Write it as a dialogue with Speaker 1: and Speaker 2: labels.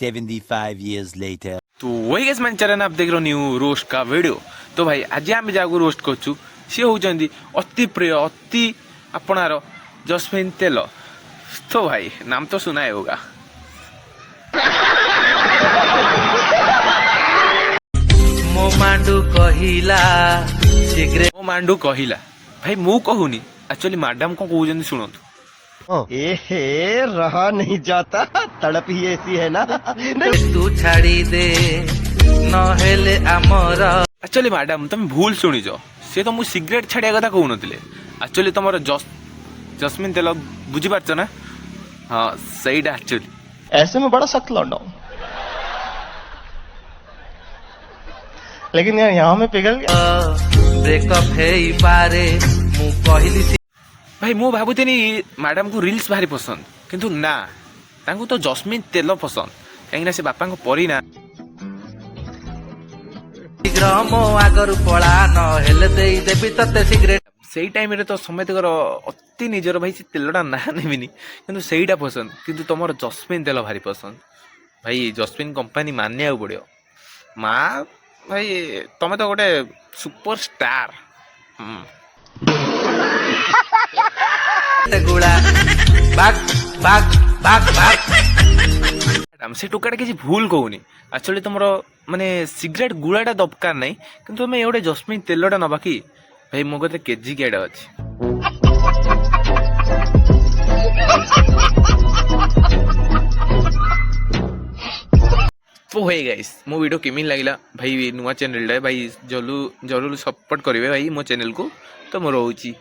Speaker 1: 75 years later.
Speaker 2: तो वही gas मैंने चैनल आप देख रहे हो न्यू रोस्ट का वीडियो। तो भाई आज आम जहाँ रोस्ट करूँ सी होती अति प्रिय अति अपनार जस्मिन तेल। तो भाई नाम तो सुना ही होगा।
Speaker 3: मो मांडू कहिला
Speaker 2: भाई मु कहूनी एक्चुअली मैडम को कहते शुणु।
Speaker 4: एहे रहा नहीं जाता तड़प ही ऐसी है ना।
Speaker 3: तू छाड़ी दे नहेले आमर।
Speaker 2: एक्चुअली मैडम तुम भूल शुणिच सी तो मुझे सिगरेट छाड़िया कथा कहून। एक्चुअली तुम जस्मिन तेल बुझीपार ना। हाँ सहीटा एक्चुअली
Speaker 4: ऐसे में बड़ा सख्त लौंडा हूं, लेकिन यार यहाँ में पिघल गया।
Speaker 3: ब्रेकअप है पारे मु कहली
Speaker 2: भाई मु भावुनी मैडम को रील्स भारी पसंद किंतु ना तांको तो जस्मिन तेल पसंद कहीं से बापा को परी ना।
Speaker 3: शीघ्र मो आगरू पड़ा नहेले देई देबी तते सिगरेट।
Speaker 2: से टाइम रे तो समस्त अति निजर भाई से तेलटा ना नेबिनी किंतु सेटा पसंद किंतु तुम जस्मिन तेल भारी पसंद। भाई जस्मिन कंपनी मानिया पड़ो माँ। भाई तुम तो गोटे सुपर स्टार।
Speaker 3: गुड़ा बाग बाग बाग बाग
Speaker 2: से टोकाटा किसी भूल कहूनी। एक्चुअली तुम माने सिगरेट गुड़ाटा दरकार नहीं किंतु तुम ये जस्मिन तेलटा नबा कि भाई मो कते केजी केडा अछि। तो है गाइस मो वीडियो केमिन लागिला भाई नुआ चैनल भाई जरूर सपोर्ट करेंगे भाई मो चैनल को। तो मो रोची।